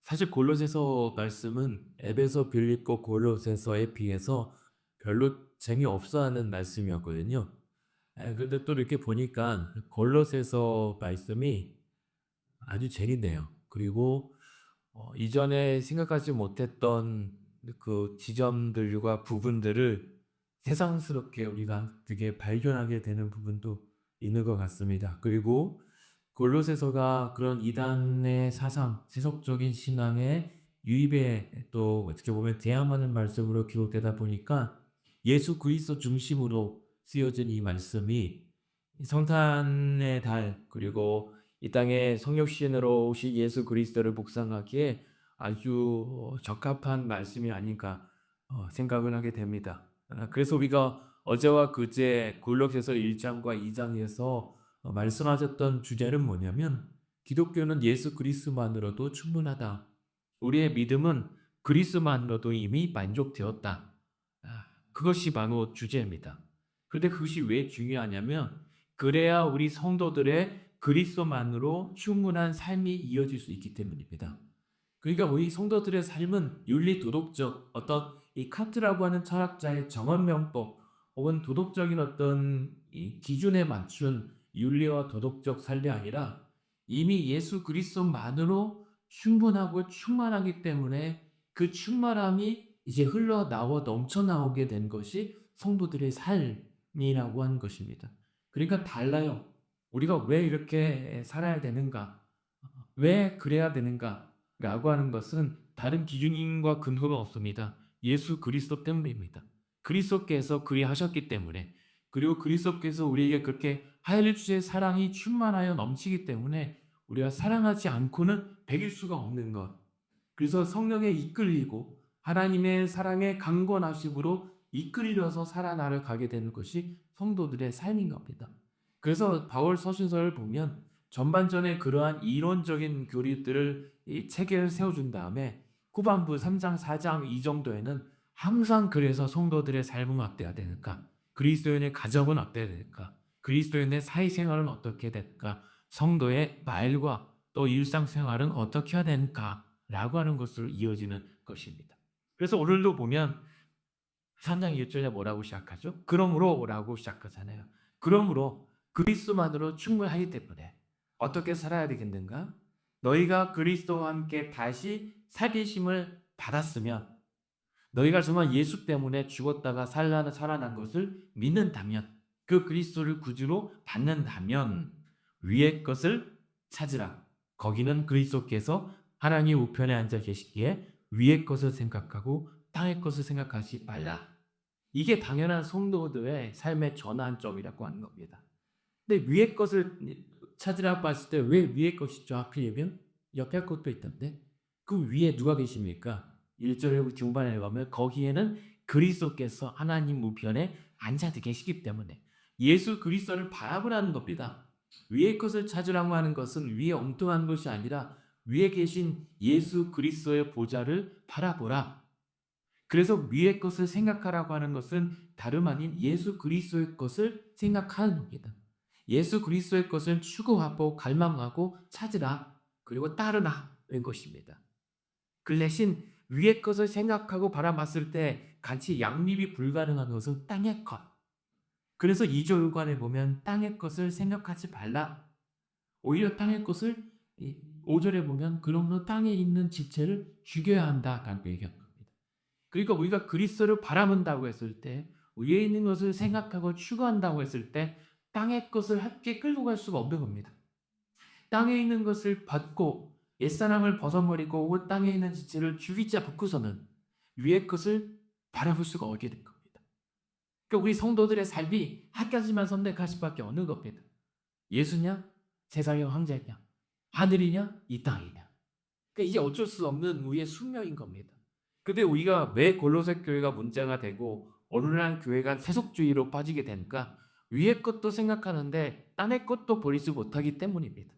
사실 골로새서 말씀은 에베소, 빌립보, 골로새서에 비해서 별로 재미없어하는 말씀이었거든요. 근데 또 이렇게 보니까 골로새서 말씀이 아주 재밌네요. 그리고 이전에 생각하지 못했던 그 지점들과 부분들을 새삼스럽게 우리가 되게 발견하게 되는 부분도 있는 것 같습니다. 그리고 골로새서가 그런 이단의 사상, 세속적인 신앙의 유입에 또 어떻게 보면 대항하는 말씀으로 기록되다 보니까 예수 그리스도 중심으로 쓰여진 이 말씀이 성탄의 달 그리고 이 땅에 성육신으로 오신 예수 그리스도를 묵상하기에 아주 적합한 말씀이 아닌가 생각을 하게 됩니다. 그래서 우리가 어제와 그제 골로새서 1장과 2장에서 말씀하셨던 주제는 뭐냐면 기독교는 예수 그리스도만으로도 충분하다. 우리의 믿음은 그리스도만으로도 이미 만족되었다. 그것이 바로 주제입니다. 그런데 그것이 왜 중요하냐면 그래야 우리 성도들의 그리스도만으로 충분한 삶이 이어질 수 있기 때문입니다. 그러니까 우리 성도들의 삶은 윤리 도덕적 어떤 이 칸트라고 하는 철학자의 정언명법 혹은 도덕적인 어떤 이 기준에 맞춘 윤리와 도덕적 삶이 아니라 이미 예수 그리스도만으로 충분하고 충만하기 때문에 그 충만함이 이제 흘러나와 넘쳐나오게 된 것이 성도들의 삶이라고 하는 것입니다. 그러니까 달라요. 우리가 왜 이렇게 살아야 되는가? 왜 그래야 되는가? 라고 하는 것은 다른 기준과 근거가 없습니다. 예수 그리스도 때문입니다. 그리스도께서 그리하셨기 때문에 그리고 그리스도께서 우리에게 그렇게 하늘주의 사랑이 충만하여 넘치기 때문에 우리가 사랑하지 않고는 배길 수가 없는 것. 그래서 성령에 이끌리고 하나님의 사랑의 강건하심으로 이끌려서 살아나를 가게 되는 것이 성도들의 삶인 겁니다. 그래서 바울 서신서를 보면 전반전에 그러한 이론적인 교리들을 이 체계를 세워준 다음에 후반부 3장, 4장 이 정도에는 항상 그래서 성도들의 삶은 어때야 되는가? 그리스도인의 가정은 어때야 될까? 그리스도인의 사회생활은 어떻게 될까? 성도의 말과 또 일상생활은 어떻게 해야 되는가? 라고 하는 것으로 이어지는 것입니다. 그래서 오늘도 보면 3장 1절에 뭐라고 시작하죠? 그러므로 라고 시작하잖아요. 그러므로 그리스도만으로 충분하기 때문에 어떻게 살아야 되겠는가? 너희가 그리스도와 함께 다시 살리심을 받았으면 너희가 정말 예수 때문에 죽었다가 살아난 것을 믿는다면 그 그리스도를 구주로 받는다면 위의 것을 찾으라. 거기는 그리스도께서 하나님 우편에 앉아 계시기에 위의 것을 생각하고 땅의 것을 생각하지 말라. 이게 당연한 성도들의 삶의 전환점이라고 하는 겁니다. 근데 위의 것을 찾으라고 했을 때 왜 위의 것이죠? 하필이면 옆에 것도 있던데 그 위에 누가 계십니까? 1절에 중반에 가면 거기에는 그리스도께서 하나님 우편에 앉아 계시기 때문에 예수 그리스도를 바라보라는 겁니다. 위의 것을 찾으라고 하는 것은 위에 엉뚱한 것이 아니라 위에 계신 예수 그리스도의 보좌를 바라보라. 그래서 위의 것을 생각하라고 하는 것은 다름 아닌 예수 그리스도의 것을 생각하는 겁니다. 예수 그리스도의 것을 추구하고 갈망하고 찾으라. 그리고 따르라는 것입니다. 그 대신 위의 것을 생각하고 바라봤을 때 같이 양립이 불가능한 것은 땅의 것. 그래서 2절간에 보면 땅의 것을 생각하지 말라. 오히려 땅의 것을 5절에 보면 그러므로 땅에 있는 지체를 죽여야 한다라고 얘기합니다. 그러니까 우리가 그리스도를 바라본다고 했을 때 위에 있는 것을 생각하고 추구한다고 했을 때 땅의 것을 함께 끌고 갈 수가 없는 겁니다. 땅에 있는 것을 받고 옛사람을 벗어버리고 혹은 땅에 있는 지체를 죽이자 붙고서는 위의 것을 바라볼 수가 없게 된 겁니다. 그러니까 우리 성도들의 삶이 한 가지만 선택할 수밖에 없는 겁니다. 예수냐? 세상의 황제냐? 하늘이냐? 이 땅이냐? 그러니까 이게 어쩔 수 없는 우리의 숙명인 겁니다. 근데 우리가 왜 골로새 교회가 문제가 되고 오늘날 교회가 세속주의로 빠지게 되니까 위의 것도 생각하는데 땅의 것도 버리지 못하기 때문입니다.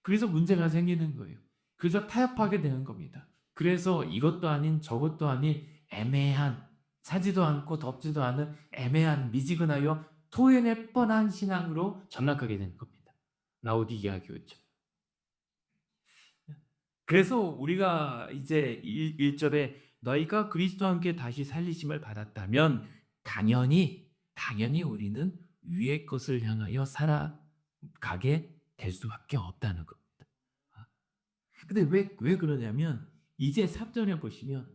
그래서 문제가 생기는 거예요. 그래서 타협하게 되는 겁니다. 그래서 이것도 아닌 저것도 아닌 애매한 차지도 않고 덥지도 않은 애매한 미지근하여 토해낼 뻔한 신앙으로 전락하게 되는 겁니다. 라오디게아 교회죠. 그래서 우리가 이제 1절에 너희가 그리스도와 함께 다시 살리심을 받았다면 당연히 우리는 위의 것을 향하여 살아가게 될 수밖에 없다는 겁니다. 근데 왜 그러냐면 이제 3절에 보시면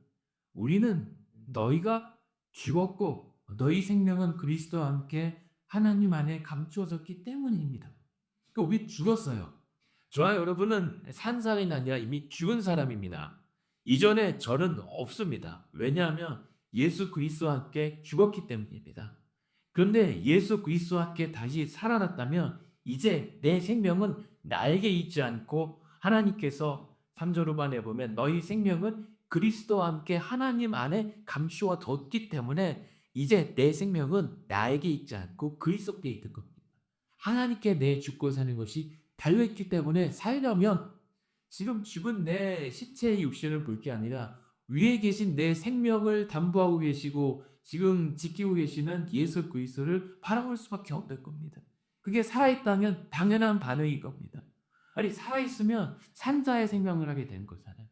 우리는 너희가 죽었고 너희 생명은 그리스도와 함께 하나님 안에 감추어졌기 때문입니다. 그러니까 우리 죽었어요. 저와 여러분은 산 사람이 아니라 이미 죽은 사람입니다. 이전에 저는 없습니다. 왜냐하면 예수 그리스도와 함께 죽었기 때문입니다. 그런데 예수 그리스도와 함께 다시 살아났다면 이제 내 생명은 나에게 있지 않고 하나님께서 3절 후반에 보면 너희 생명은 그리스도와 함께 하나님 안에 감추어졌기 때문에 이제 내 생명은 나에게 있지 않고 그리스도께 있는 겁니다. 하나님께 내 죽고 사는 것이 달려있기 때문에 살려면 지금 죽은 내 시체의 육신을 볼 게 아니라 위에 계신 내 생명을 담보하고 계시고 지금 지키고 계시는 예수 그리스도를 바라볼 수밖에 없을 겁니다. 그게 살아있다면 당연한 반응일 겁니다. 아니 살아있으면 산자의 생명을 하게 된 거잖아요.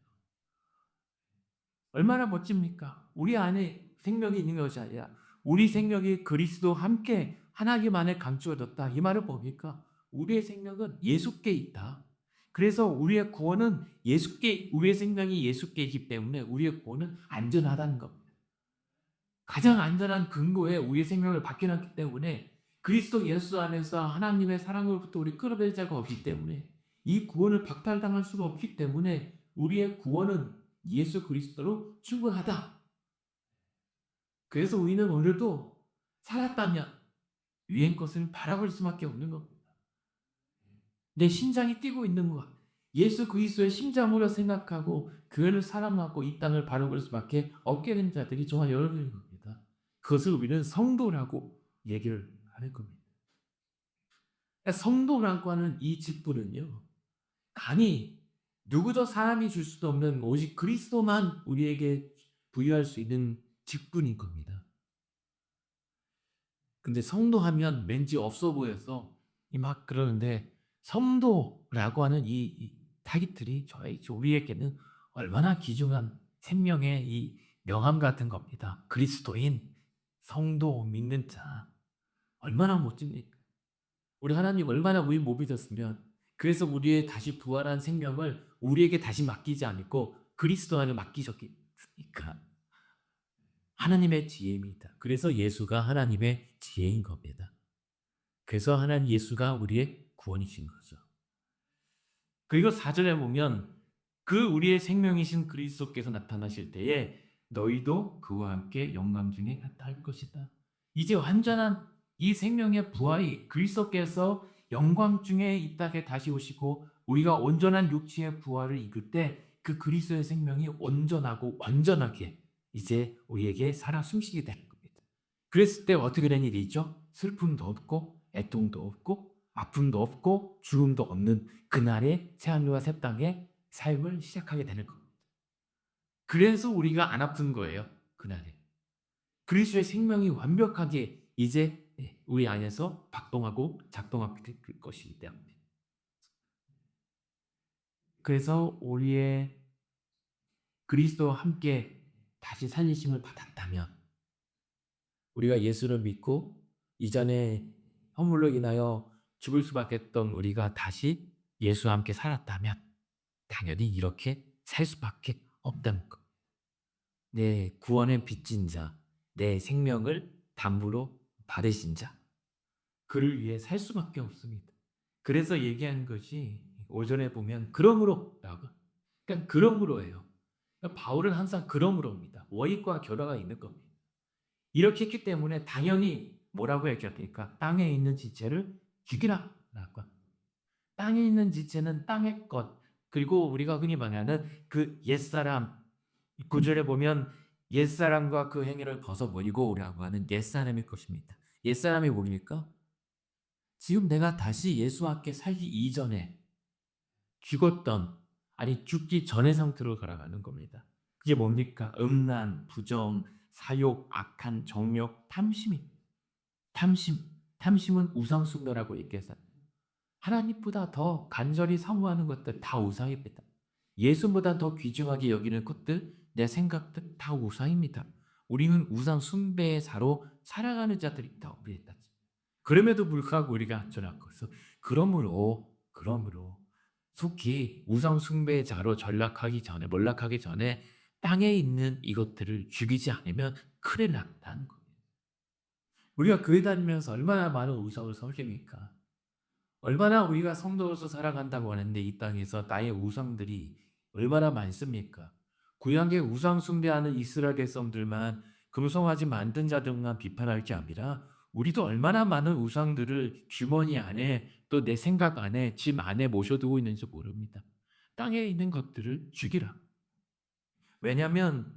얼마나 멋집니까? 우리 안에 생명이 있는 것이 아니라 우리 생명이 그리스도 함께 하나님 안에 감추어졌다. 이 말은 뭡니까? 우리의 생명은 예수께 있다. 그래서 우리의 구원은 우리의 생명이 예수께 있기 때문에 우리의 구원은 안전하다는 겁니다. 가장 안전한 근거에 우리의 생명을 맡겨놨기 때문에 그리스도 예수 안에서 하나님의 사랑으로부터 우리 끌어낼 자가 없기 때문에 이 구원을 박탈당할 수가 없기 때문에 우리의 구원은 예수 그리스도로 충분하다. 그래서 우리는 오늘도 살았다면 위의 것을 바라볼 수밖에 없는 겁니다. 내 심장이 뛰고 있는 것. 예수 그리스도의 심장으로 생각하고 그를 사랑하고 이 땅을 바라볼 수밖에 없게 된 자들이 저와 여러분인 겁니다. 그것을 우리는 성도라고 얘기를 하는 겁니다. 그러니까 성도라고 하는 이 직분은요. 감히 누구도 사람이 줄 수도 없는 오직 그리스도만 우리에게 부여할 수 있는 직분인 겁니다. 근데 성도하면 왠지 없어 보여서 막 그러는데 성도라고 하는 이 타이틀이 우리에게는 얼마나 귀중한 생명의 이 명함 같은 겁니다. 그리스도인, 성도, 믿는 자. 얼마나 멋집니까? 우리 하나님 얼마나 우리 몸이 졌으면 그래서 우리의 다시 부활한 생명을 우리에게 다시 맡기지 않고 그리스도 안에 맡기셨으니까 하나님의 지혜입니다. 그래서 예수가 하나님의 지혜인 겁니다. 그래서 하나님 예수가 우리의 구원이신 거죠. 그리고 4절에 보면 그 우리의 생명이신 그리스도께서 나타나실 때에 너희도 그와 함께 영광 중에 나타날 것이다. 이제 완전한 이 생명의 부활이 그리스도께서 영광 중에 있다게 다시 오시고 우리가 온전한 육체의 부활을 이룰 때 그 그리스도의 생명이 온전하고 완전하게 이제 우리에게 살아 숨쉬게 되는 겁니다. 그랬을 때 어떻게 된 일이죠? 슬픔도 없고 애통도 없고 아픔도 없고 죽음도 없는 그날의 새하늘과 새 땅의 삶을 시작하게 되는 겁니다. 그래서 우리가 안 아픈 거예요. 그날에. 그리스도의 생명이 완벽하게 이제 우리 안에서 박동하고 작동하게 될 것이기 때문에. 그래서 우리의 그리스도와 함께 다시 살리심을 받았다면 우리가 예수를 믿고 이전에 허물로 인하여 죽을 수밖에 했던 우리가 다시 예수와 함께 살았다면 당연히 이렇게 살 수밖에 없다는 것. 내 구원의 빚진 자, 내 생명을 담보로 받으신 자, 그를 위해 살 수밖에 없습니다. 그래서 얘기하는 것이 오전에 보면 그러므로라고. 그러니까 그러므로예요. 그러니까 바울은 항상 그러므로입니다. 원익과 결과가 있는 겁니다. 이렇게 했기 때문에 당연히 뭐라고 얘기합니까? 땅에 있는 지체를 죽이라. 라고. 땅에 있는 지체는 땅의 것. 그리고 우리가 흔히 말하는 그 옛사람. 구절에 보면 옛사람과 그 행위를 벗어버리고라고 하는 옛사람일 것입니다. 옛사람이 뭡니까? 지금 내가 다시 예수와 함께 살기 이전에 죽었던 아니 죽기 전의 상태로 걸어가는 겁니다. 그게 뭡니까? 음란, 부정, 사욕, 악한, 정욕, 탐심입니다. 탐심. 탐심은 우상숭배라고 얘기해서 하나님보다 더 간절히 사모하는 것들 다 우상입니다. 예수보다 더 귀중하게 여기는 것들, 내 생각들 다 우상입니다. 우리는 우상 숭배자로 살아가는 자들이다. 우리다. 그럼에도 불구하고 우리가 전하고서 그러므로 속히 우상 숭배자로 몰락하기 전에 땅에 있는 이것들을 죽이지 않으면 큰일 난다는 거예요. 우리가 교회 다니면서 얼마나 많은 우상을 섬깁니까? 얼마나 우리가 성도로서 살아간다고 하는데 이 땅에서 나의 우상들이 얼마나 많습니까? 구약의 우상 숭배하는 이스라엘 백성들만 금송아지 만든 자들만 비판할 게 아니라 우리도 얼마나 많은 우상들을 주머니 안에 또 내 생각 안에 집 안에 모셔두고 있는지 모릅니다. 땅에 있는 것들을 죽이라. 왜냐하면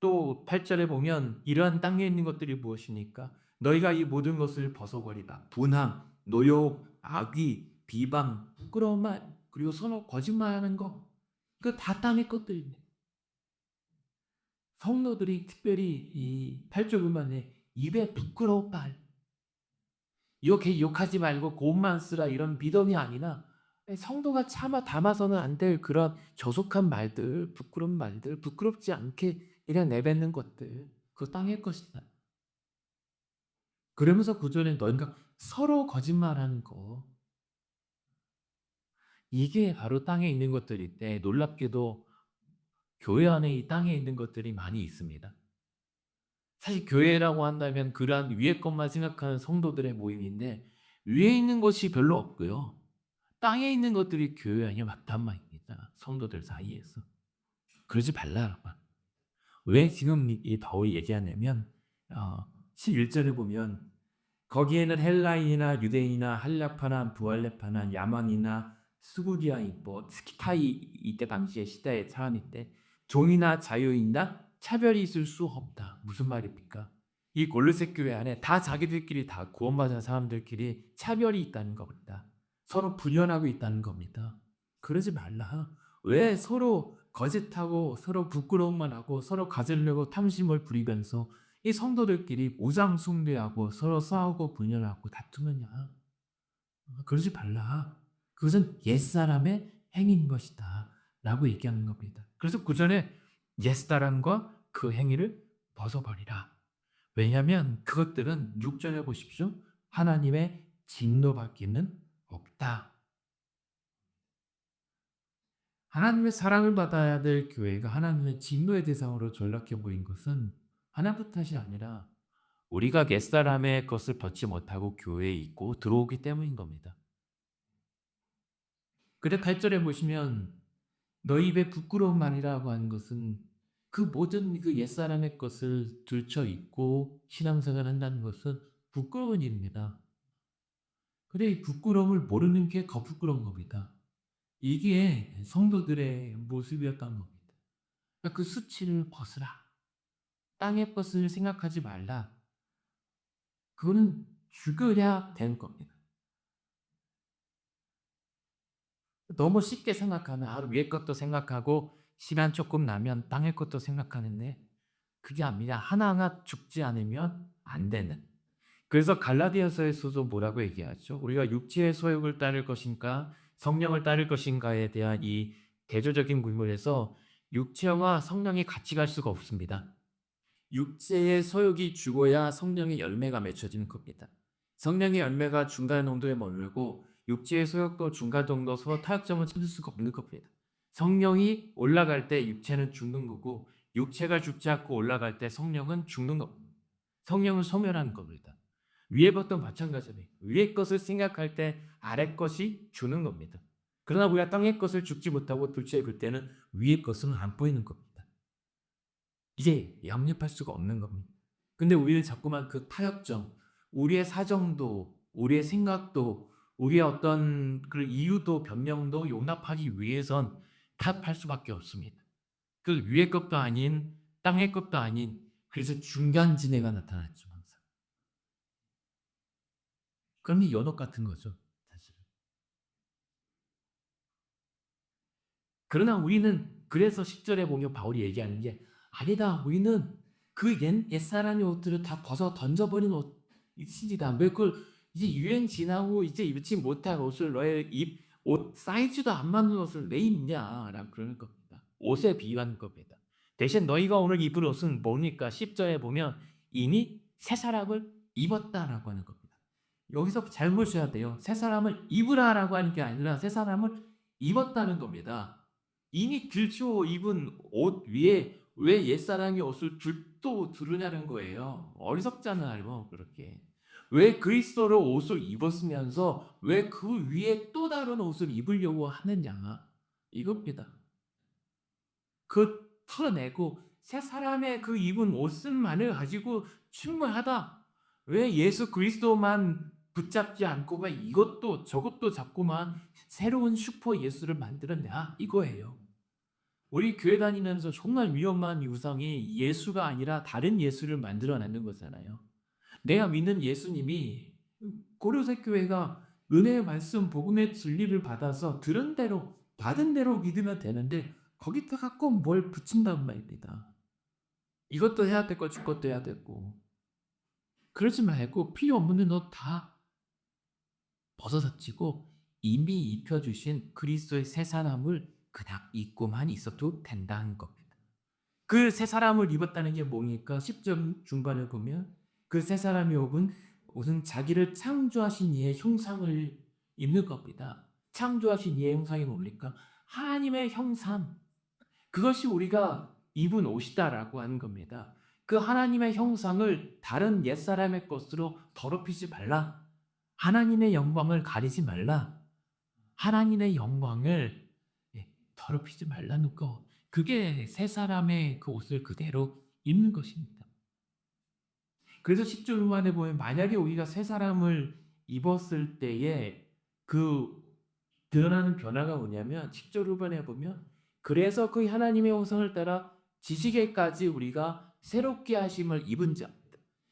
또 8절에 보면 이러한 땅에 있는 것들이 무엇이니까 너희가 이 모든 것을 벗어버리라. 분항, 노욕, 악의, 비방, 부끄러운 말, 그리고 서로 거짓말하는 거, 그 다 땅의 것들입니다. 성도들이 특별히 이 8절 보면에 입에 부끄러운 말, 이렇게 욕하지 말고 고운말 쓰라 이런 비덤이 아니라 성도가 차마 담아서는 안 될 그런 저속한 말들, 부끄러운 말들, 부끄럽지 않게 그냥 내뱉는 것들, 그 땅의 것이다. 그러면서 구절에 너희가 서로 거짓말하는 거, 이게 바로 땅에 있는 것들인데 놀랍게도 교회 안에 이 땅에 있는 것들이 많이 있습니다. 사실 교회라고 한다면 그러한 위의 것만 생각하는 성도들의 모임인데 위에 있는 것이 별로 없고요. 땅에 있는 것들이 교회 안에 많단 말입니다. 성도들 사이에서. 그러지 말라. 왜 지금 이 바울이 얘기하냐면 11절에 보면 거기에는 헬라인이나 유대인이나 한라파나 부할레파나 야만이나 스구디아인 뭐 스키타이 이때 당시의 시대의 사람일 때 종이나 자유인이나 차별이 있을 수 없다. 무슨 말입니까? 이 골로새 교회 안에 다 자기들끼리 다 구원받은 사람들끼리 차별이 있다는 겁니다. 서로 불연하고 있다는 겁니다. 그러지 말라. 왜 서로 거짓하고 서로 부끄러움만 하고 서로 가지려고 탐심을 부리면서 이 성도들끼리 우상 숭배하고 서로 싸우고 분열하고 다투느냐? 그러지 말라. 그것은 옛사람의 행인 것이다. 라고 얘기하는 겁니다. 그래서 구전에 옛사람과 그 행위를 벗어버리라. 왜냐하면 그것들은 6절에 보십시오. 하나님의 진노받기는 없다. 하나님의 사랑을 받아야 될 교회가 하나님의 진노의 대상으로 전락해 보인 것은 하나님 탓이 아니라 우리가 옛사람의 것을 벗지 못하고 교회에 있고 들어오기 때문인 겁니다. 그래 8절에 보시면 너희 입에 부끄러운 말이라고 하는 것은 그 모든 그 옛사람의 것을 들쳐 있고 신앙생활 한다는 것은 부끄러운 일입니다. 그래 이 부끄러움을 모르는 게 더 부끄러운 겁니다. 이게 성도들의 모습이었던 겁니다. 그러니까 그 수치를 벗으라. 땅의 것을 생각하지 말라. 그거는 죽어야 되는 겁니다. 너무 쉽게 생각하면 위의 것도 생각하고 시간 조금 나면 땅의 것도 생각하는데 그게 아니라 하나하나 죽지 않으면 안 되는. 그래서 갈라디아서에서도 뭐라고 얘기하죠? 우리가 육체의 소욕을 따를 것인가 성령을 따를 것인가에 대한 이 대조적인 구문에서 육체와 성령이 같이 갈 수가 없습니다. 육체의 소욕이 죽어야 성령의 열매가 맺혀지는 겁니다. 성령의 열매가 중간 농도에 머물고 육체의 소욕도 중간 정도 서로 타협점을 찾을 수가 없는 겁니다. 성령이 올라갈 때 육체는 죽는 거고 육체가 죽지 않고 올라갈 때 성령은 죽는 겁니다. 성령은 소멸하는 겁니다. 위의 것도 마찬가지예요. 위의 것을 생각할 때 아래 것이 죽는 겁니다. 그러나 우리가 땅의 것을 죽지 못하고 둘째 볼 때는 위의 것은 안 보이는 겁니다. 이제 양립할 수가 없는 겁니다. 근데 우리는 자꾸만 그 타협점, 우리의 사정도, 우리의 생각도, 우리의 어떤 그 이유도 변명도 용납하기 위해선 탓할 수밖에 없습니다. 그 위의 것도 아닌 땅의 것도 아닌 그래서 중간지대가 나타났죠 항상. 그럼 이 연옥 같은 거죠 사실. 그러나 우리는 그래서 10절에 보면 바울이 얘기하는 게 아니다. 우리는 그 옛사람의 옷들을 다 벗어 던져버린 옷이다. 왜 그걸 이제 유행 지나고 이제 입지 못할 옷을 너의 옷 사이즈도 안 맞는 옷을 왜 입냐라고 그러는 겁니다. 옷에 비유하는 겁니다. 대신 너희가 오늘 입을 옷은 뭡니까? 10절에 보면 이미 새 사람을 입었다라고 하는 겁니다. 여기서 잘 보셔야 돼요. 새 사람을 입으라라고 하는 게 아니라 새 사람을 입었다는 겁니다. 이미 들추어 입은 옷 위에 왜 옛사람의 옷을 또 두르냐는 거예요. 어리석잖아요, 그렇게. 왜 그리스도로 옷을 입었으면서 왜 그 위에 또 다른 옷을 입으려고 하느냐, 이겁니다. 그 털어내고 새 사람의 그 입은 옷만을 가지고 충분하다. 왜 예수 그리스도만 붙잡지 않고 왜 이것도 저것도 잡고만 새로운 슈퍼 예수를 만들었냐, 이거예요. 우리 교회 다니면서 정말 위험한 유성이 예수가 아니라 다른 예수를 만들어내는 거잖아요. 내가 믿는 예수님이 고려새 교회가 은혜의 말씀 복음의 진리를 받아서 들은 대로 받은 대로 믿으면 되는데 거기다가 꼭 뭘 붙인단 말입니다. 이것도 해야 되고 저것도 해야 되고 그러지 말고 필요 없는 옷 다 벗어던지고 이미 입혀주신 그리스도의 새 사람을 그냥 입고만 있어도 된다는 겁니다. 그 새 사람을 입었다는 게 뭡니까? 10절 중반을 보면 그 새 사람의 옷은 자기를 창조하신 이의 형상을 입는 겁니다. 창조하신 이의 형상이 뭡니까? 하나님의 형상. 그것이 우리가 입은 옷이다라고 하는 겁니다. 그 하나님의 형상을 다른 옛사람의 것으로 더럽히지 말라. 하나님의 영광을 가리지 말라. 하나님의 영광을 더럽히지 말라는 거. 그게 새 사람의 그 옷을 그대로 입는 것입니다. 그래서 10절 후반에 보면 만약에 우리가 새 사람을 입었을 때에 그 드러나는 변화가 뭐냐면 10절 후반에 보면 그래서 그 하나님의 형상을 따라 지식에까지 우리가 새롭게 하심을 입은 자.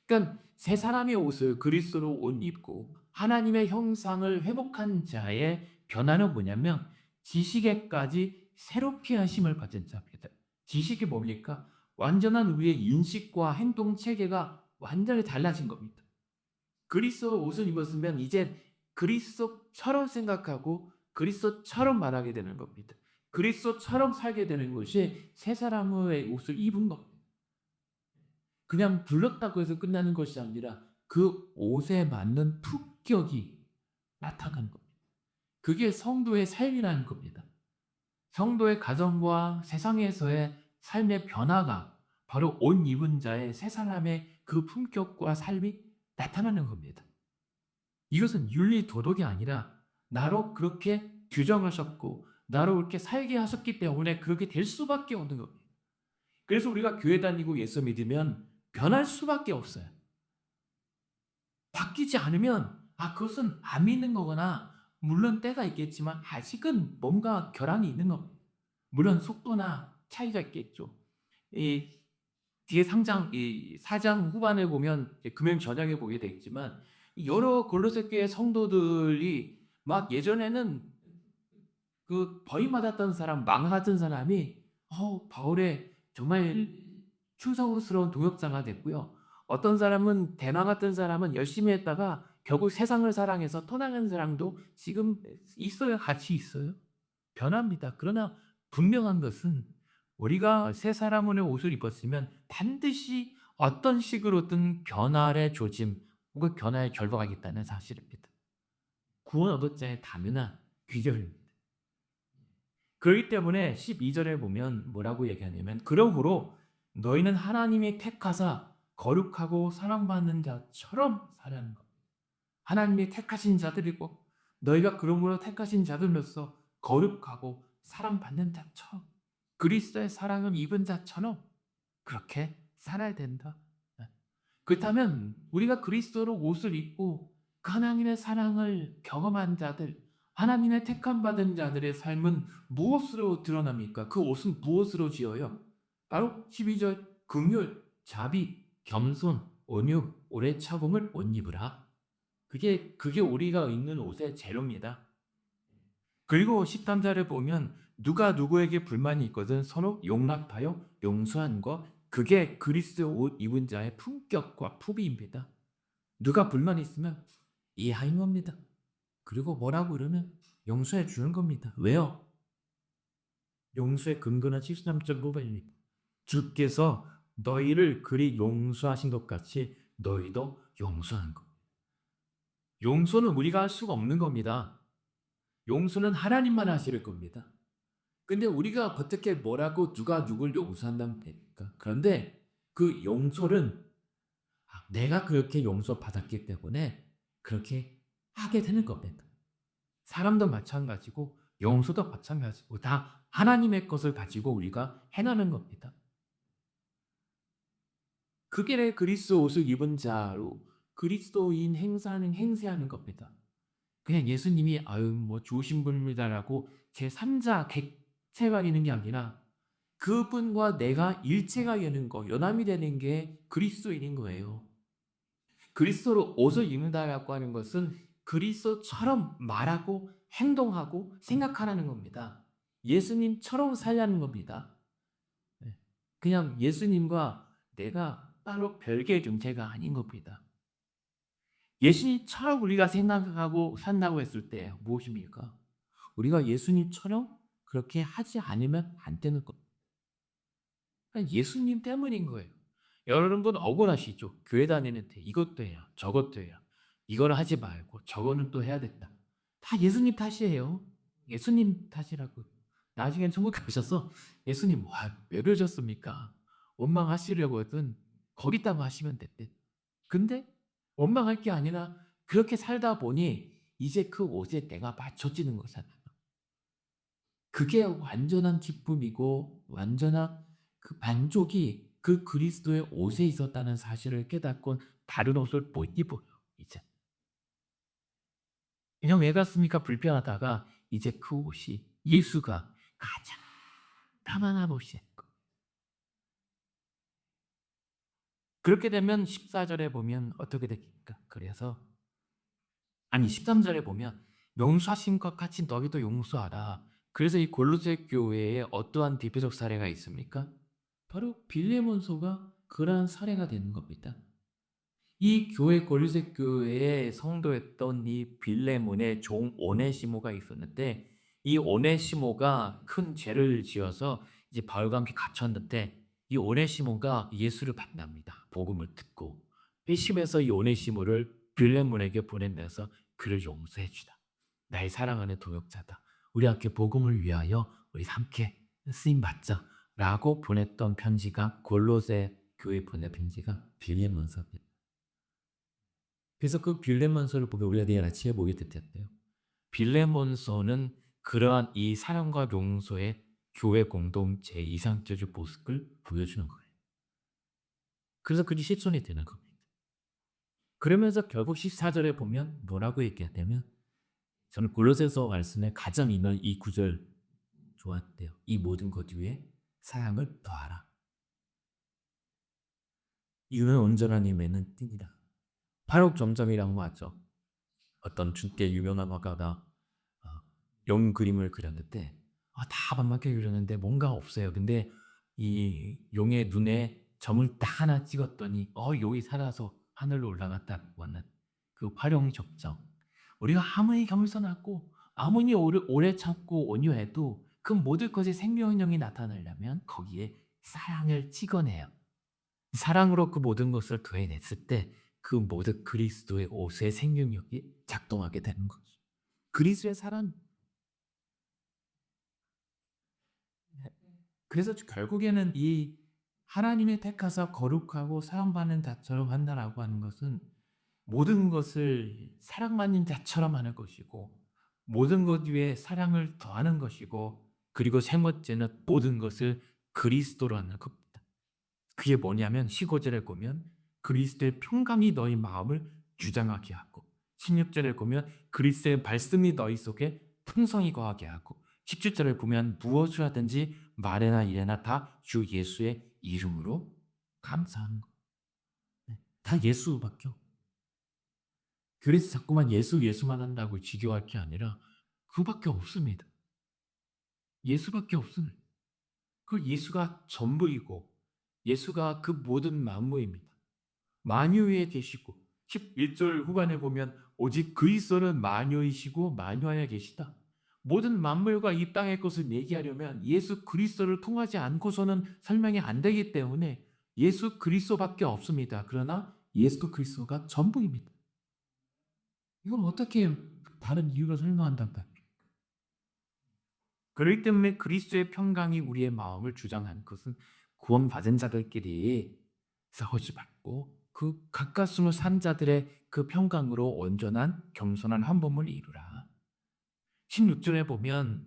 그러니까 새 사람의 옷을 그리스도로 옷 입고 하나님의 형상을 회복한 자의 변화는 뭐냐면 지식에까지 새롭게 하심을 받은 자입니다. 지식이 뭡니까? 완전한 우리의 인식과 행동 체계가 완전히 달라진 겁니다. 그리스도 옷을 입었으면 이제 그리스도처럼 생각하고 그리스도처럼 말하게 되는 겁니다. 그리스도처럼 살게 되는 것이 새 사람의 옷을 입은 겁니다. 그냥 불렀다고 해서 끝나는 것이 아니라 그 옷에 맞는 품격이 나타나는 겁니다. 그게 성도의 삶이라는 겁니다. 성도의 가정과 세상에서의 삶의 변화가 바로 옷 입은 자의 새 사람의 그 품격과 삶이 나타나는 겁니다. 이것은 윤리 도덕이 아니라 나로 그렇게 규정하셨고 나로 그렇게 살게 하셨기 때문에 그렇게 될 수밖에 없는 겁니다. 그래서 우리가 교회 다니고 예수 믿으면 변할 수밖에 없어요. 바뀌지 않으면 그것은 안 믿는 거거나 물론 때가 있겠지만 아직은 뭔가 결함이 있는 겁니다. 물론 속도나 차이가 있겠죠. 이 뒤에 이 4장 후반에 보면 금요일 저녁에 보게 되겠지만 여러 골로새 교회 성도들이 막 예전에는 그 벌임 받았던 사람, 망하던 사람이 바울의 정말 충성스러운 동역자가 됐고요. 어떤 사람은 대망 같은 사람은 열심히 했다가 결국 세상을 사랑해서 떠나는 사람도 지금 있어요. 같이 있어요. 변합니다. 그러나 분명한 것은 우리가 새 사람의 옷을 입었으면 반드시 어떤 식으로든 변화의 조짐 혹은 변화의 결과가 있다는 사실입니다. 구원 얻을 자의 당연한 귀결입니다. 그렇기 때문에 12절에 보면 뭐라고 얘기하냐면 그러므로 너희는 하나님이 택하사 거룩하고 사랑받는 자처럼 살라는 것. 하나님이 택하신 자들이고 너희가 그러므로 택하신 자들로서 거룩하고 사랑받는 자처럼 그리스도의 사랑을 입은 자처럼 그렇게 살아야 된다. 그렇다면 우리가 그리스도로 옷을 입고 하나님의 사랑을 경험한 자들, 하나님의 택함 받은 자들의 삶은 무엇으로 드러납니까? 그 옷은 무엇으로 지어요? 바로 12절 긍휼, 자비, 겸손, 온유, 오래 참음을 옷 입으라. 그게 우리가 입는 옷의 재료입니다. 그리고 13절을 보면 누가 누구에게 불만이 있거든 서로 용납하여 용서하는 것, 그게 그리스도 옷 입은 자의 품격과 품위입니다. 누가 불만이 있으면 이해하는 겁니다. 그리고 뭐라고 그러면 용서해 주는 겁니다. 왜요? 용서의 근거는 73.5번입니다. 주께서 너희를 그리 용서하신 것 같이 너희도 용서하는 것. 용서는 우리가 할 수가 없는 겁니다. 용서는 하나님만 하실 겁니다. 근데 우리가 어떻게 뭐라고 누가 누굴 용서한다면 됩니까? 그런데 그 용서는 내가 그렇게 용서받았기 때문에 그렇게 하게 되는 겁니다. 사람도 마찬가지고 용서도 마찬가지고 다 하나님의 것을 가지고 우리가 해나는 겁니다. 그게 그리스도 옷을 입은 자로 그리스도인 행세하는 겁니다. 그냥 예수님이 아유 뭐 좋으신 분입니다라고 제3자 객체가 되는 게 아니라 그분과 내가 일체가 되는 거, 연합이 되는 게 그리스도인인 거예요. 그리스도로 옷을 입는다라고 하는 것은 그리스도처럼 말하고 행동하고 생각하라는 겁니다. 예수님처럼 살라는 겁니다. 네. 그냥 예수님과 내가 따로 별개의 존재가 아닌 겁니다. 예수님처럼 우리가 생각하고 산다고 했을 때 무엇입니까? 우리가 예수님처럼 그렇게 하지 않으면 안 되는 겁니다. 예수님 때문인 거예요. 여러분 억울하시죠? 교회 다니는데 이것도 해야 저것도 해야 이거를 하지 말고 저거는 또 해야 된다. 다 예수님 탓이에요. 예수님 탓이라고. 나중에 천국 가셔서 예수님 왜 그러셨습니까? 원망하시려고 하든 거기다가 하시면 됐대. 근데 원망할 게 아니라 그렇게 살다 보니 이제 그 옷에 내가 맞춰지는 거잖아요. 그게 완전한 기쁨이고 완전한 그 만족이 그 그리스도의 옷에 있었다는 사실을 깨닫곤 다른 옷을 못 입어요. 이제. 그냥 왜 갔습니까? 불편하다가 이제 그 옷이 예수가 가장 편안한 옷이에요. 그렇게 되면 14절에 보면 어떻게 됩니까? 그래서 아니 13절에 보면 용서하신 것 같이 너희도 용서하라. 그래서 이 골로새 교회에 어떠한 대표적 사례가 있습니까? 바로 빌레몬서가 그러한 사례가 되는 겁니다. 이 교회 골로새 교회의 성도였던 이 빌레몬의 종 오네시모가 있었는데 이 오네시모가 큰 죄를 지어서 이제 바울과 함께 갇혔는데 이 오네시모가 예수를 만납니다. 복음을 듣고 회심해서 이 오네시모를 빌레몬에게 보내면서 그를 용서해 주다. 나의 사랑하는 동역자다. 우리 함께 복음을 위하여 우리 함께 쓰임 받자라고 보냈던 편지가 골로새 교회 보낸 편지가 빌레몬서입니다. 그래서 그 빌레몬서를 보면 우리가 내일 아침에 보게 됐대요. 빌레몬서는 그러한 이 사랑과 용서의 교회 공동체 이상적인 모습을 보여주는 거예요. 그래서 그게 실존이 되는 겁니다. 그러면서 결국 14절에 보면 뭐라고 얘기하냐면 저는 골로새서 말씀에 가장 이 구절 좋았대요. 이 모든 것 위에 사랑을 더하라. 이는 온전한 힘에는 띠니라. 8억 점점이라고 하죠. 어떤 주께 유명한 화가가 영 그림을 그렸는데 다 만만하게 그렸는데 뭔가 없어요. 근데 이 용의 눈에 점을 딱 하나 찍었더니 용이 살아서 하늘로 올라갔다고 하는 그 활용 적정. 우리가 아무리 겸손하고 아무리 오래 참고 온유해도 그 모든 것에 생명력이 나타나려면 거기에 사랑을 찍어내요. 사랑으로 그 모든 것을 더해냈을 때 그 모든 그리스도의 옷의 생명력이 작동하게 되는 거죠. 그리스도의 사랑. 그래서 결국에는 이 하나님의 택하사 거룩하고 사랑받는 자처럼 한다라고 하는 것은 모든 것을 사랑받는 자처럼 하는 것이고 모든 것 위에 사랑을 더하는 것이고 그리고 세 번째는 모든 것을 그리스도로 하는 겁니다. 그게 뭐냐면 15절에 보면 그리스도의 평강이 너희 마음을 주장하게 하고 16절에 보면 그리스도의 말씀이 너희 속에 풍성히 거하게 하고 17절에 보면 무엇을 하든지 말이나 일이나 다 주 예수의 이름으로 감사하는 거. 다 예수밖에 없고. 그래서 자꾸만 예수만 한다고 지겨워할 게 아니라 그밖에 없습니다. 예수밖에 없습니다. 그 예수가 전부이고 예수가 그 모든 만무입니다. 만유 위에 계시고 11절 후반에 보면 오직 그리스도는 만유이시고 만유 안에 계시다. 모든 만물과 이 땅의 것을 얘기하려면 예수 그리스도를 통하지 않고서는 설명이 안 되기 때문에 예수 그리스도밖에 없습니다. 그러나 예수 그리스도가 전부입니다. 이걸 어떻게 다른 이유로 설명한단 말이에요? 그렇기 때문에 그리스도의 평강이 우리의 마음을 주장하는 것은 구원받은 자들끼리 싸우지 말고 그 가까스로 산 자들의 그 평강으로 온전한 겸손한 한 몸을 이루라. 16절에 보면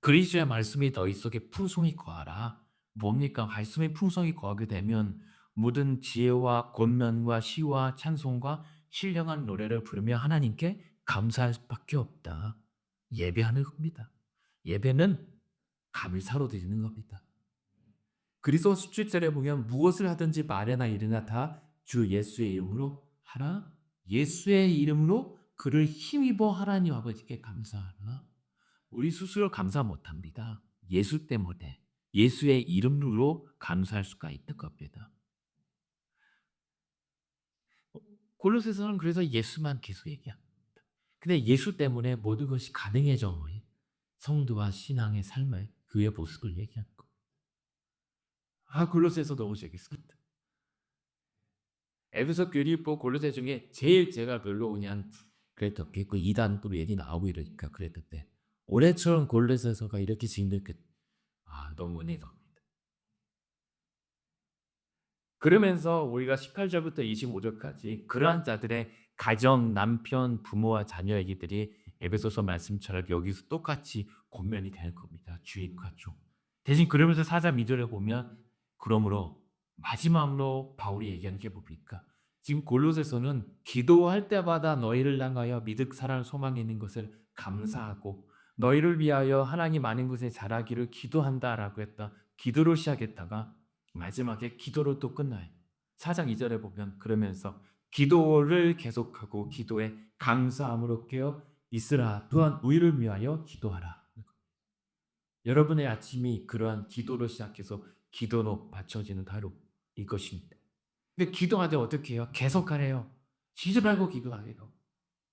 그리스도의 말씀이 너희 속에 풍성히 거하라. 뭡니까? 말씀의 풍성히 거하게 되면 모든 지혜와 권면과 시와 찬송과 신령한 노래를 부르며 하나님께 감사할 수밖에 없다. 예배하는 겁니다. 예배는 감사로 드리는 겁니다. 그리스도 17절에 보면 무엇을 하든지 말이나 일이나 다 주 예수의 이름으로 하라. 예수의 이름으로 그를 힘입어 하나님 아버지께 감사하라. 우리 스스로 감사 못합니다. 예수 때문에 예수의 이름으로 감사할 수가 있는 겁니다. 골로새서는 그래서 예수만 계속 얘기합니다. 근데 예수 때문에 모든 것이 가능해져. 성도와 신앙의 삶의 그의 모습을 얘기하는 거. 골로새서 너무 재밌습니다. 에베소, 빌립보, 골로새 중에 제일 제가 별로 그냥 그랬던 게 그 이단 또 얘기 나오고 이러니까 그랬던데 올해처럼 골로새서가 이렇게 짓는 게 너무 은혜입니다. 그러면서 우리가 18절부터 25절까지 그러한 자들의 가정, 남편, 부모와 자녀 얘기들이 에베소서 말씀처럼 여기서 똑같이 권면이 될 겁니다. 주의 가족. 대신 그러면서 4장 2절에 보면 그러므로 마지막으로 바울이 얘기하는 게 뭡니까? 지금 골로새서는 기도할 때마다 너희를 향하여 믿음, 사랑, 소망이 있는 것을 감사하고 너희를 위하여 하나님 많은 것에 잘하기를 기도한다라고 했다. 기도로 시작했다가 마지막에 기도로 또 끝나요. 4장 2절에 보면 그러면서 기도를 계속하고 기도에 감사함으로 깨어 있으라. 또한 우리를 위하여 기도하라. 여러분의 아침이 그러한 기도로 시작해서 기도로 맞춰지는 하루 이것입니다. 근데 기도할 때 어떻게 해요? 계속하래요. 쉬지 말고 기도하래요.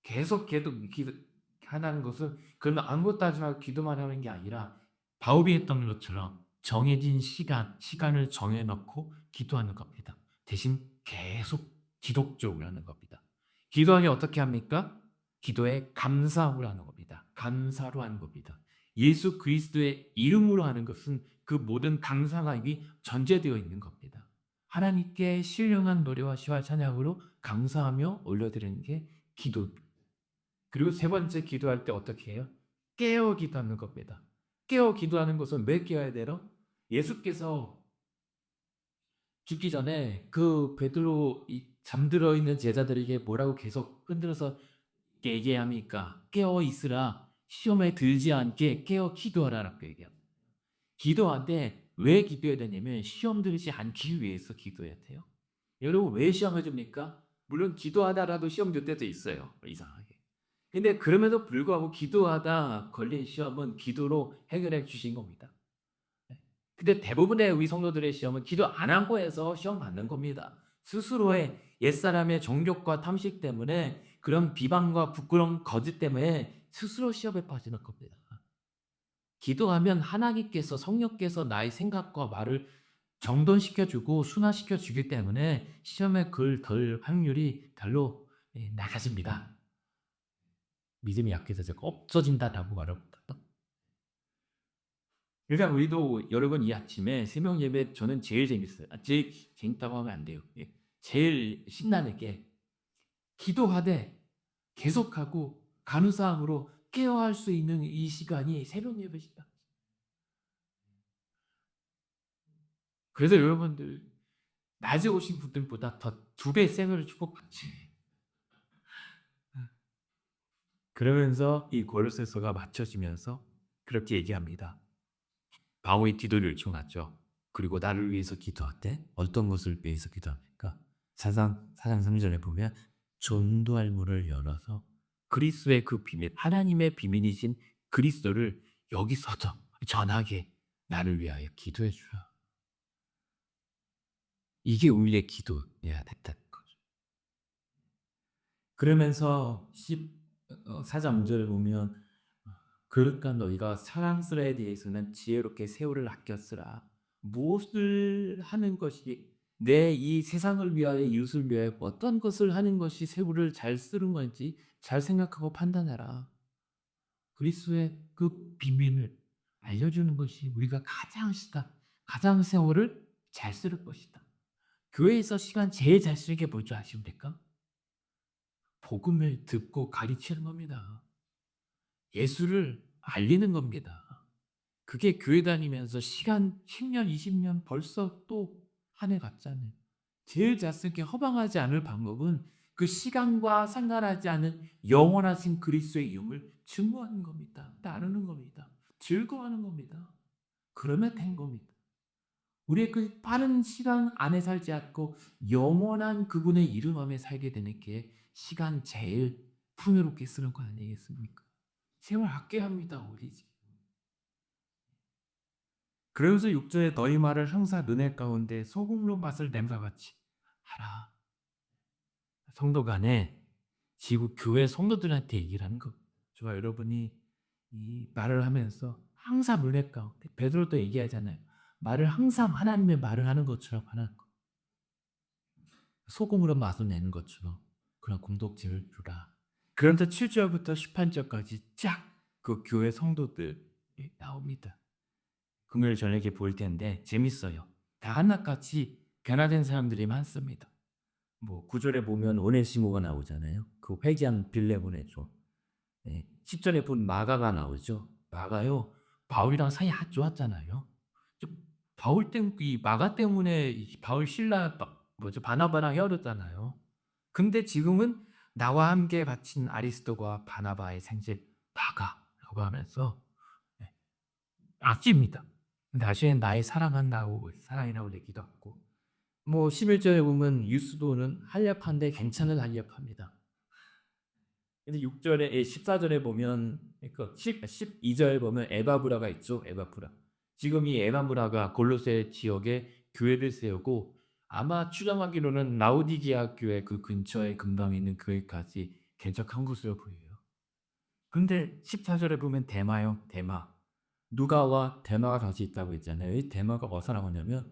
계속 기도하는 것은 그러면 아무것도 하지 말고 기도만 하는 게 아니라 바울이 했던 것처럼 정해진 시간을 정해놓고 기도하는 겁니다. 대신 계속 지속적으로 하는 겁니다. 기도하기 어떻게 합니까? 기도에 감사함으로 하는 겁니다. 감사로 하는 겁니다. 예수 그리스도의 이름으로 하는 것은 그 모든 감사함이 전제되어 있는 겁니다. 하나님께 신령한 노래와 시와 찬양으로 감사하며 올려드리는 게 기도입니다. 그리고 세 번째 기도할 때 어떻게 해요? 깨어 기도하는 겁니다. 깨어 기도하는 것은 왜 깨어야 돼요? 예수께서 죽기 전에 그 베드로 잠들어 있는 제자들에게 뭐라고 계속 흔들어서 얘기합니까? 깨어 있으라. 시험에 들지 않게 깨어 기도하라라고 얘기합니다. 기도할 때 왜 기도해야 되냐면 시험 들지 않기 위해서 기도해야 돼요. 여러분 왜 시험을 줍니까? 물론 기도하다라도 시험 줄 때도 있어요. 이상하게. 근데 그럼에도 불구하고 기도하다 걸린 시험은 기도로 해결해 주신 겁니다. 근데 대부분의 우리 성도들의 시험은 기도 안 하고 해서 시험 받는 겁니다. 스스로의 옛사람의 정욕과 탐식 때문에 그런 비방과 부끄러운 거짓 때문에 스스로 시험에 빠지는 겁니다. 기도하면 하나님께서 성령께서 나의 생각과 말을 정돈시켜주고 순화시켜주기 때문에 시험에 덜 확률이 별로 낮아집니다. 믿음이 약해서 제가 없어진다라고 말을 못하다. 그러니까 우리도 여러분 이 아침에 새벽 예배 저는 제일 재밌어요. 제일 재밌다고 하면 안 돼요. 제일 신나는 게 기도하되 계속하고 감사함으로 깨어할 수 있는 이 시간이 새벽 예배 시간. 그래서 여러분들 낮에 오신 분들보다 더 2배 생을 축복받지. 그러면서 이 골로새서가 맞춰지면서 그렇게 얘기합니다. 바울이 기도를 요청하죠. 그리고 나를 위해서 기도할 때 어떤 것을 위해서 기도합니까? 사장 3절에 보면 전도할 문을 열어서 그리스도의 그 비밀, 하나님의 비밀이신 그리스도를 여기서도 전하게 나를 위하여 기도해 주라. 이게 우리의 기도해야 된다는 거죠. 그러면서 4장 5절에 보면 그러니까 너희가 사랑스레에 대해서는 지혜롭게 세월을 아껴 쓰라. 무엇을 하는 것이 내 이 세상을 위하여 이웃을 위하여 어떤 것을 하는 것이 세월을 잘 쓰는 건지 잘 생각하고 판단해라. 그리스도의 그 비밀을 알려주는 것이 우리가 가장 세월을 잘 쓸 것이다. 교회에서 시간 제일 잘 쓰는 게 뭔지 아십니까? 복음을 듣고 가르치는 겁니다. 예수를 알리는 겁니다. 그게 교회 다니면서 시간 10년, 20년 벌써 또 한 해 갔잖아요. 제일 잘 쓸 게 허방하지 않을 방법은 그 시간과 상관하지 않은 영원하신 그리스도의 이름을 증거하는 겁니다. 따르는 겁니다. 즐거워하는 겁니다. 그러면 된 겁니다. 우리의 그 빠른 시간 안에 살지 않고 영원한 그분의 이름 안에 살게 되는 게 시간 제일 풍요롭게 쓰는 거 아니겠습니까? 세월 아껴야 합니다, 우리 지금. 그러면서 6절에 너희 말을 항상 눈의 가운데 소금으로 맛을 냄새같이 하라. 성도 간에 지금 교회 성도들한테 얘기를 하는 거. 저와 여러분이 이 말을 하면서 항상 눈의 가운데 베드로도 얘기하잖아요. 말을 항상 하나님의 말을 하는 것처럼 하는 거. 소금으로 맛을 내는 것처럼 그런 공동체를 주라. 그런데 7절부터 18절까지 쫙 그 교회 성도들이 나옵니다. 금요일 저녁에 볼 텐데 재밌어요. 다 하나같이 변화된 사람들이 많습니다. 뭐 9절에 보면 오네시모가 나오잖아요. 그 회개한 빌레몬의 조. 네. 10절에 보면 마가가 나오죠. 마가요. 바울이랑 사이 아주 좋았잖아요. 바울 때문에 이 마가 때문에 이 바울 신라 뭐죠 바나바랑 헤어졌잖아요. 근데 지금은 나와 함께 바친 아리스도와 바나바의 생제 마가라고 하면서 네, 아낍니다. 나중에 나의 사랑이라고 얘기도 하고 뭐 11절에 보면 유스도는 한렵한데 괜찮은 한렵합니다. 근데 6절에 14절에 보면 그 12절 보면 에바브라가 있죠. 에바브라. 지금 이 에바브라가 골로새 지역에 교회를 세우고 아마 추정하기로는 라오디게아 교회 그 근처에 근방에 있는 교회까지 개척한 것으로 보여요. 근데 14절에 보면 데마요. 데마. 누가와 데마가 같이 있다고 했잖아요. 이 데마가 어디서 나오냐면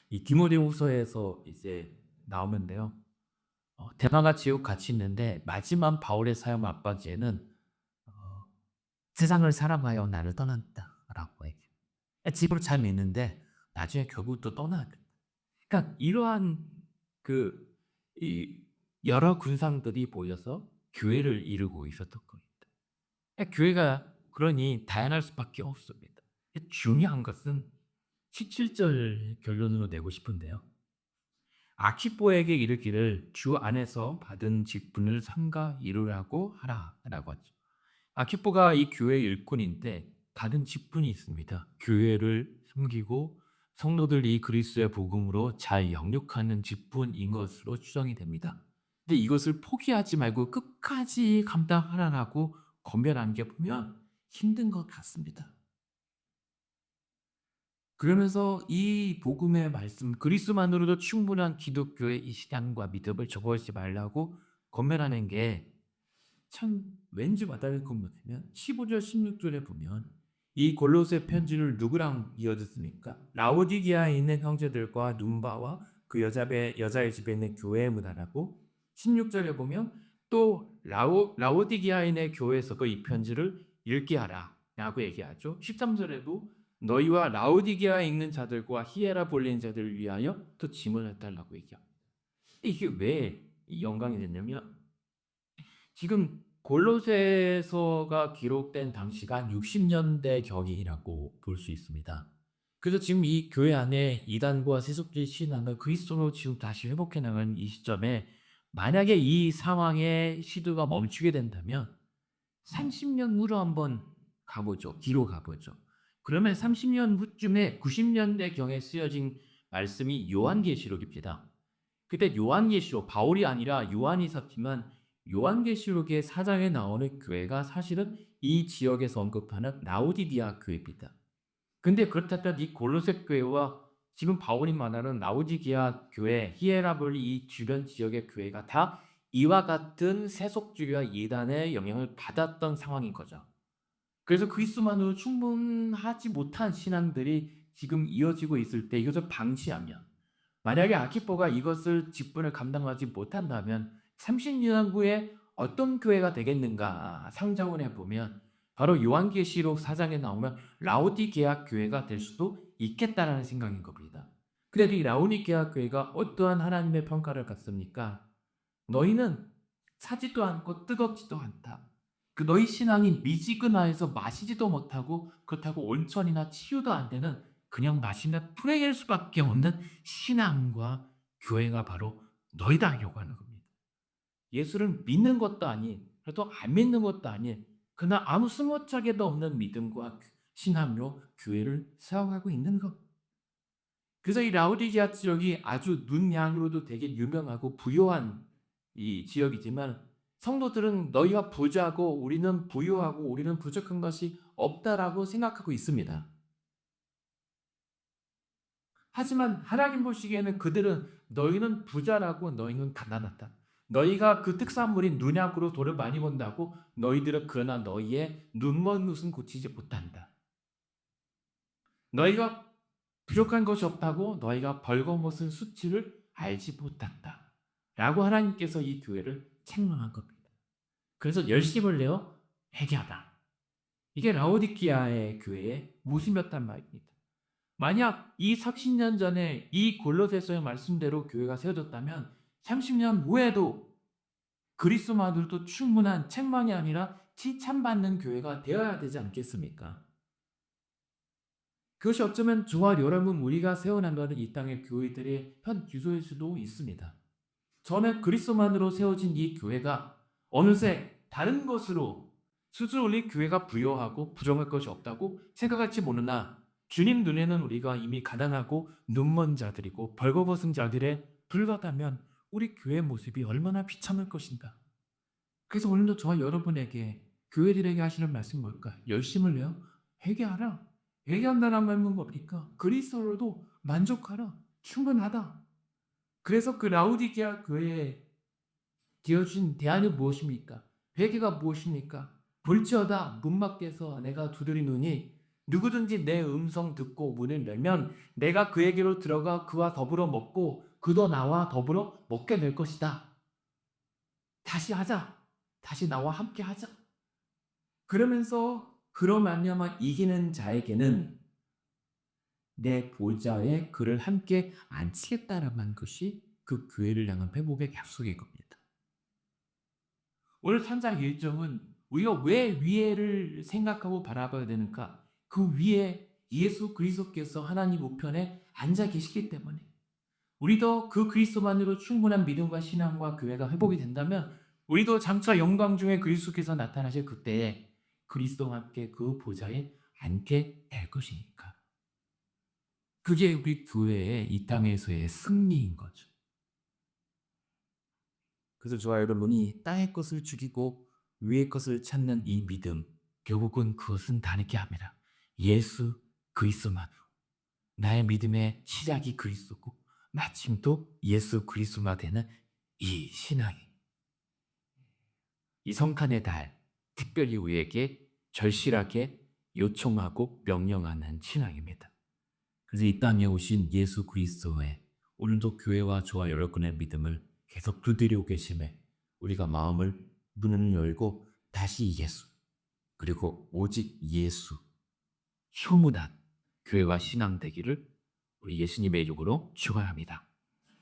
이 디모데후서에서 이제 나오는데요. 대마가 지옥 같이 있는데 마지막 바울의 사역 앞바지에는 어, 세상을 사랑하여 나를 떠났다라고 해요. 집으로 잘 믿는데 나중에 결국 또 떠나야 돼. 그러니까 이러한 그 이 여러 군상들이 모여서 교회를 이루고 있었던 겁니다. 교회가 그러니 다양할 수밖에 없습니다. 중요한 것은 17절 결론으로 내고 싶은데요. 아키포에게 이르기를 주 안에서 받은 직분을 삼가 이루라고 하라라고 하죠. 아키포가 이 교회의 일꾼인데 받은 직분이 있습니다. 교회를 섬기고 성도들이 그리스도의 복음으로 잘 영육하는 직분인 것으로 추정이 됩니다. 근데 이것을 포기하지 말고 끝까지 감당하라고 권면하는 게 보면 힘든 것 같습니다. 그러면서 이 복음의 말씀 그리스도만으로도 충분한 기독교의 이 신앙과 믿음을 저버리지 말라고 권면하는 게 참 왠지 와닿을 것 같으면 15절 16절에 보면 이 골로새 편지를 누구랑 이어졌습니까? 라오디게아에 있는 형제들과 눈바와 그 여자의 집에 있는 교회의 문화라고 16절에 보면 또 라오디게아에 있는 교회에서 그 이 편지를 읽게 하라 라고 얘기하죠. 13절에도 너희와 라오디게아에 있는 자들과 히에라볼린 자들을 위하여 또 지문을 달라고 얘기합니다. 이게 왜 영광이 됐냐면 지금 골로새서가 기록된 당시가 한 60년대 격이라고 볼 수 있습니다. 그래서 지금 이 교회 안에 이단과 세속주의 신앙을 그리스도로 지금 다시 회복해 나가는 이 시점에 만약에 이 상황의 시도가 멈추게 된다면 30년 후로 한번 가보죠. 뒤로 가보죠. 그러면 30년 후쯤에 90년대 경에 쓰여진 말씀이 요한계시록입니다. 그때 요한계시록 바울이 아니라 요한이 썼지만 요한계시록의 4장에 나오는 교회가 사실은 이 지역에서 언급하는 라오디게아 교회입니다. 근데 그렇다면 이 골로새 교회와 지금 바울이 말하는 라오디게아 교회, 히에라볼리 이 주변 지역의 교회가 다 이와 같은 세속주의와 이단의 영향을 받았던 상황인 거죠. 그래서 그리스도만으로 충분하지 못한 신앙들이 지금 이어지고 있을 때 이것을 방치하면, 만약에 아키포가 이것을 직분을 감당하지 못한다면 30년 후에 어떤 교회가 되겠는가 상정을 해보면 바로 요한계시록 4장에 나오면 라오디게아 교회가 될 수도 있겠다라는 생각인 겁니다. 그런데 이 라오디게아 교회가 어떠한 하나님의 평가를 받습니까? 너희는 차지도 않고 뜨겁지도 않다. 그 너희 신앙이 미지근하여서 마시지도 못하고 그렇다고 온천이나 치유도 안 되는 그냥 마시는 프레일 수밖에 없는 신앙과 교회가 바로 너희다 요구하는 겁니다. 예수를 믿는 것도 아닌, 그래도 안 믿는 것도 아닌, 그러나 아무 스모짝에도 없는 믿음과 신앙으로 교회를 세워가고 있는 것. 그래서 이 라오디게아 지역이 아주 눈양으로도 되게 유명하고 부유한 이 지역이지만 성도들은 너희가 부자고 우리는 부유하고 우리는 부족한 것이 없다라고 생각하고 있습니다. 하지만 하나님 보시기에는 그들은 너희는 부자라고 너희는 가난하다. 너희가 그 특산물인 눈약으로 돈을 많이 번다고 너희들은 그러나 너희의 눈먼 눈은 고치지 못한다. 너희가 부족한 것이 없다고 너희가 벌거벗은 수치를 알지 못한다. 라고 하나님께서 이 교회를 책망한 겁니다. 그래서 열심을 내어 회개하다. 이게 라오디키아의 교회의 모습이었단 말입니다. 만약 이 30년 전에 이 골로새서의 말씀대로 교회가 세워졌다면 30년 후에도 그리스도만으로도 충분한 책망이 아니라 칭찬받는 교회가 되어야 되지 않겠습니까? 그것이 어쩌면 저와 여러분 우리가 세워나가는 이 땅의 교회들의 현 기소일 수도 있습니다. 저는 그리스도만으로 세워진 이 교회가 어느새 다른 것으로 수술 올린 교회가 부여하고 부정할 것이 없다고 생각할지 모르나 주님 눈에는 우리가 이미 가난하고 눈먼 자들이고 벌거벗은 자들에 불과하다면 우리 교회의 모습이 얼마나 비참할 것인가. 그래서 오늘도 저와 여러분에게 교회들에게 하시는 말씀이 뭘까? 열심을 내어 회개하라. 회개한다는 말은 뭡니까? 그리스도로도 만족하라. 충분하다. 그래서 그 라우디게아 교회에 되어진 대안이 무엇입니까? 회개가 무엇입니까? 볼지어다 문 밖에서 내가 두드리노니 누구든지 내 음성 듣고 문을 열면 내가 그에게로 들어가 그와 더불어 먹고 그도 나와 더불어 먹게 될 것이다. 다시 하자. 다시 나와 함께 하자. 그러면서 그로 말미암아 이기는 자에게는 내 보좌에 그를 함께 앉히겠다라는 것이 그 교회를 향한 회복의 약속인 겁니다. 오늘 산상 일정은 우리가 왜 위에를 생각하고 바라봐야 되는가? 그 위에 예수 그리스도께서 하나님 우편에 앉아 계시기 때문에 우리도 그 그리스도만으로 충분한 믿음과 신앙과 교회가 회복이 된다면 우리도 장차 영광 중에 그리스도께서 나타나실 그때에 그리스도와 함께 그 보좌에 앉게 될 것이니까. 그게 우리 교회의 이 땅에서의 승리인 거죠. 그래서 저와 여러분이 땅의 것을 죽이고 위의 것을 찾는 이 믿음, 결국은 그것은 다르게 합니다. 예수 그리스도만으로. 나의 믿음의 시작이 그리스도고 마침도 예수 그리스도가 되는 이 신앙이 이 성탄의 달, 특별히 우리에게 절실하게 요청하고 명령하는 신앙입니다. 그래서 이 땅에 오신 예수 그리스도의 오늘도 교회와 저와 여러분의 믿음을 계속 두드리고 계심에 우리가 마음을 문을 열고 다시 예수 그리고 오직 예수 소문난 교회와 신앙 되기를 우리 예수님의 이름으로 축원합니다.